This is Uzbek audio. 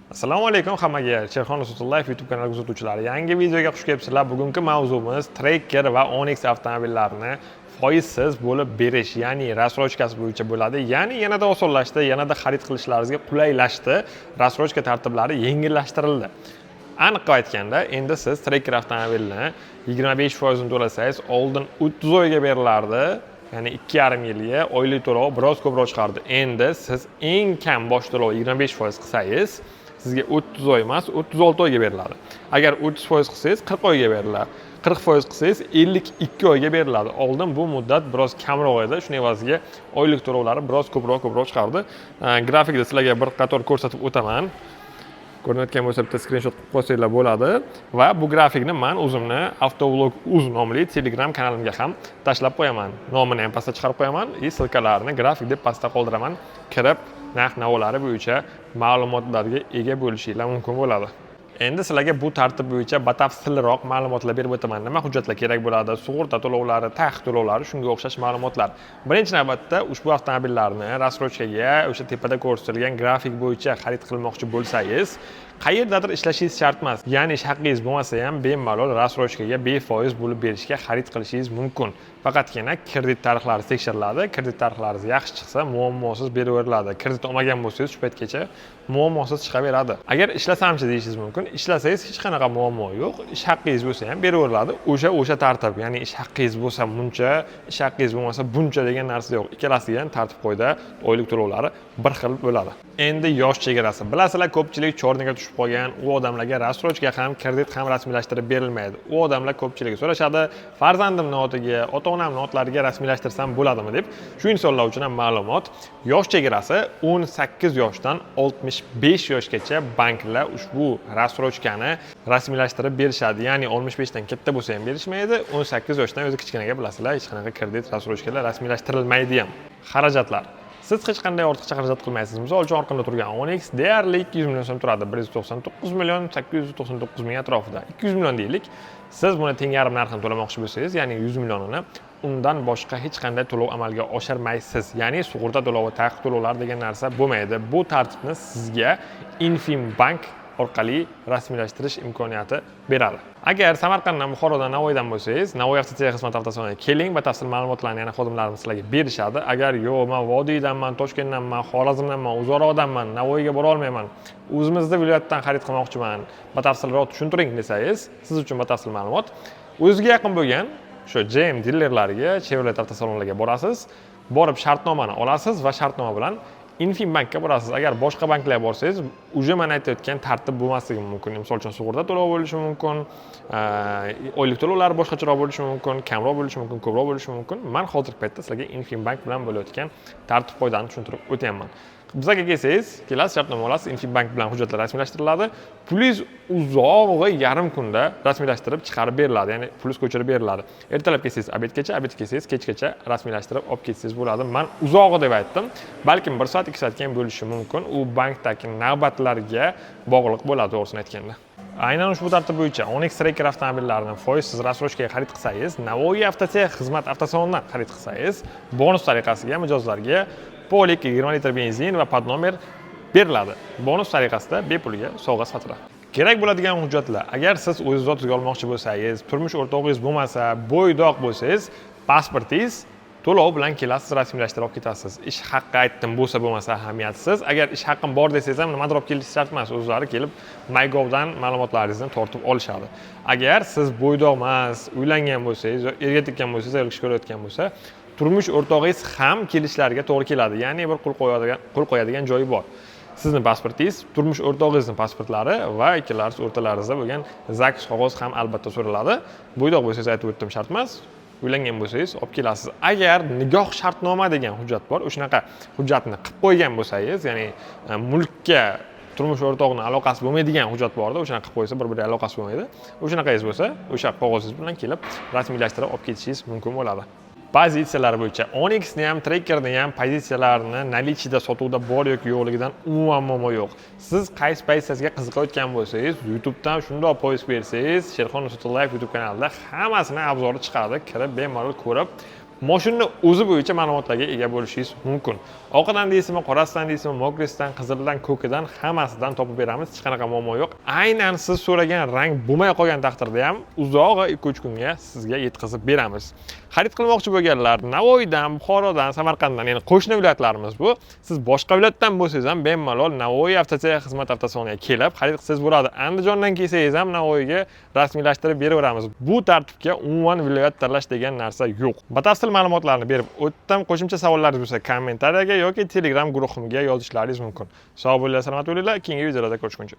Assalomu alaykum hammaga. Sherxon Ustullayev YouTube kanali kuzatuvchilari. Yangi videoga xush kelibsizlar. Bugungi mavzuimiz Tracker va Onyx avtomobillarini foizsiz bo'lib berish, ya'ni rassrochkasi bo'yicha bo'ladi. Ya'ni yanada osonlashdi, yanada xarid qilishlaringizga qulaylashdi. Rassrochka tartiblari yengillashtirildi. Aniq aytganda, endi siz Tracker avtomobilni 25% ni to'lasangiz, oldin 30 oyga berilardi. Ya'ni 2,5 yilga oylik to'lov biroz ko'proq chiqardi. Endi siz eng kam bosh to'lov 25% qilsangiz, sizga 30 oy emas, 36 oyga beriladi. Agar 30% qilsangiz 40 oyga beriladi. 40% qilsangiz 52 oyga beriladi. Oldin bu muddat biroz kamroq edi. Shuning evaziga oylik to'lovlari biroz ko'proq chiqardi. Grafikda sizlarga bir qator ko'rsatib o'taman. Ko'rinayotgan bo'lsa bitta skrinshot qilib qo'ysanglar bo'ladi va bu grafikni men o'zimni Avtovlog.uz nomli Telegram kanalimga ham tashlab qo'yaman. Nomini ham pastga chiqarib qo'yaman va silkalarni grafik deb pastda qoldiraman. Kirib, narx-navolari bo'yicha ma'lumotlarga ega bo'lishinglar mumkin bo'ladi. Endi sizlarga bu tartib bo'yicha batafsilroq ma'lumotlar berib o'taman. Nima hujjatlar kerak bo'ladi, sug'urta to'lovlari, tax to'lovlari, shunga o'xshash ma'lumotlar. Birinchi navbatda ushbu avtomobillarni rassrochkaga o'sha tepada ko'rsatilgan grafik bo'yicha xarid qilmoqchi bo'lsangiz, qayerdadir ishlashingiz shart emas. Ya'ni ish haqqingiz bo'lmasa ham bemalol rassrochkaga befoiz bo'lib berishga xarid qilishingiz mumkin. Faqatgina kredit tarixlari tekshiriladi. Kredit tarixlaringiz yaxshi chiqsa, muammosiz beraveriladi. Kredit olmagan bo'lsangiz, shu paytgacha muammosiz chiqaveradi. Agar ishlasamchi deyishingiz mumkin. Ishlasangiz hech qanaqa muammo yo'q. Ish haqqingiz bo'lsa ham beraveriladi. O'sha tartib, ya'ni ish haqqingiz bo'lsa buncha, ish haqqingiz bo'lmasa buncha degan narsa yo'q. Ikkalasiga ham tartib qo'yda oylik to'lovlari bir xil bo'ladi. Endi yosh chegarasi. Bilasizlar, ko'pchilik chorniga tushib qolgan u odamlarga rassrochka ham, kredit ham rasmiylashtirib berilmaydi. U odamlar ko'pchilik so'rashadi, farzandimning otiga, ota-onamning otlariga rasmiylashtirsam bo'ladimi deb. Shu insonlar uchun ham ma'lumot. Yosh chegarasi 18 yoshdan 65 yoshgacha banklar ushbu rassrochkani rasmiylashtirib berishadi. Ya'ni 65 dan katta bo'lsa ham berishmaydi, 18 yoshdan o'zi kichkinaga bilasizlar, hech qanaqa kredit rassrochkalar rasmiylashtirilmaydi ham. Xarajatlar. Siz hech qanday ortiqcha xarajat qilmaysiz. Misol uchun orqamda turgan Onyx deyarli 200 million so'm turadi. 199 million 899 ming atrofida. 200 million deylik. Siz buni teng yarim narxini to'lamoqchi bo'lsangiz, ya'ni 100 millionini undan boshqa hech qanday to'lov amalga oshirmaysiz. Ya'ni sug'urta to'lovi, tax to'lovlari degan narsa bo'lmaydi. Bu tartibni sizga Infinbank orqali rasmiylashtirish imkoniyati beradi. Agar Samarqanddan, Buxorodan, Navoiydan bo'lsangiz, Navoiy avtotex xizmat avtosaloniga keling, batafsil ma'lumotlarni yana xodimlarimiz sizlarga berishadi. Agar yo'q, men Vodiydanman, Toshkentdanman, Xorazmdanman, Uzoroddanman, Navoiyga bora olmayman, o'zimizda viloyatdan xarid qilmoqchiman, batafsilroq tushuntiring desangiz, siz uchun batafsil ma'lumot. O'ziga yaqin bo'lgan shu JM dillerlariga, Chevrolet avtosalonlarga borasiz, borib shartnomani olasiz va shartnoma bilan Infinbankka borasiz. Agar boshqa banklarga borsangiz, uje men aytayotgan tartib bo'lmasligi mumkin. Misol uchun sug'urta to'lovi bo'lishi mumkin, oylik to'lovlari boshqacharoq bo'lishi mumkin, kamroq bo'lishi mumkin, ko'proq bo'lishi mumkin. Men hozirgi paytda sizlarga Infinbank bilan bo'layotgan tartib qoidani tushuntirib o'taman. Bizga kelsangiz, kelasiz, shartnoma olasiz, Infinbank bilan hujjatlar rasmiylashtiriladi. Plyus uzog'i yarim kunda rasmiylashtirib chiqarib beriladi, ya'ni plyus ko'chirib beriladi. Ertalab kelsangiz, obedgacha, obedga kelsangiz, kechgacha rasmiylashtirib olib ketsangiz bo'ladi. Men uzog'i deb aytdim. Balkim 1 soat, 2 soatga ham bo'lishi mumkin. U bankdagi navbatlarga bog'liq bo'ladi, to'g'risini aytganda. Aynan ushbu tartib bo'yicha Onyx Tracker avtomobillarini foizsiz rassrochkaga xarid qilsangiz, Navoiy avtotex xizmat avtosalonidan xarid qilsangiz, bonus tariqasiga mijozlarga polik 20 litr benzin va podnomer beriladi. Bonus tariqasida bepulga sovg'a sifatida. Kerak bo'ladigan hujjatlar. Agar siz o'zingiz zotiga olmoqchi bo'lsangiz, turmush o'rtog'ingiz bo'lmasa, bo'ydoq bo'lsangiz, pasportingiz to'lov bilan kelasiz, rasmiylashtirib olib ketasiz. Ish haqqi aytdim, bo'lmasa ahamiyatsiz. Agar ish haqqim bor desangiz ham nimadir olib kelishingiz shart emas. O'zlari kelib MyGovdan ma'lumotlaringizni tortib olishadi. Agar siz bo'ydoq emas, uylangan bo'lsangiz, erga tekkan bo'lsangiz, ayol kishi ko'rayotgan bo'lsa, turmush o'rtog'ingiz ham kelishlariga to'g'ri keladi. Ya'ni bir qo'l qo'yadigan joyi bor. Sizning pasportingiz, turmush o'rtog'ingizning pasportlari va ikkalasi o'rtalaringizda bo'lgan ZAKS qog'oz ham albatta so'raladi. Bo'ydoq bo'lsangiz aytib o'tdim, shart emas. Uylangan bo'lsangiz olib kelasiz. Agar nigoh shartnoma degan hujjat bor, o'shanaqa hujjatni qilib qo'ygan bo'lsangiz, ya'ni mulkka turmush o'rtog'ining aloqasi bo'lmaydigan hujjat borda, o'shani qilib qo'ysa, bir-biriga aloqasi bo'lmaydi. O'shanaqangiz bo'lsa, o'sha qog'ozingiz bilan kelib rasmiylashtirib olib ketishingiz mumkin bo'ladi. Pozitsiyalar bo'yicha Onyxni ham, Trackerni ham pozitsiyalarini nalichida sotuvda bor yoki yo'qligidan umuman muammo yo'q. Siz qaysi pozitsiyasiga qiziqayotgan bo'lsangiz, YouTubedan shundoq poisk bersangiz, Sherxon Ustullayev YouTube kanalida hammasini obzori chiqadi. Kirib bemalol ko'rib, Mashina o'zi bo'yicha ma'lumotlarga ega bo'lishingiz mumkin. Oqidan deysizmi, qorasidan deysizmi, mokrisidan, qizilidan, ko'kidan hammasidan topib beramiz. Hech qanaqa muammo yo'q. Aynan siz so'ragan rang bo'lmay qolgan taqdirda ham uzog'i 2-3 kunga sizga yetkazib beramiz. Xarid qilmoqchi bo'lganlar Navoiydan, Buxorodan, Samarqanddan, ya'ni qo'shni viloyatlarimiz bu. Siz boshqa viloyatdan bo'lsangiz ham bemalol Navoiy avtotexnika xizmat avtosaloniga kelib xarid qilsangiz bo'ladi. Andijondan kelsangiz ham Navoiyga rasmiylashtirib beraveramiz. Bu tartibga umuman viloyat tanlash degan narsa yo'q. Batafsil ma'lumotlarni berib o'tdim. Qo'shimcha savollaringiz bo'lsa kommentariyaga yoki Telegram guruhimga yozishlaringiz mumkin. Sog' bo'linglar, salomat bo'linglar. Keyingi videolarda ko'rishguncha.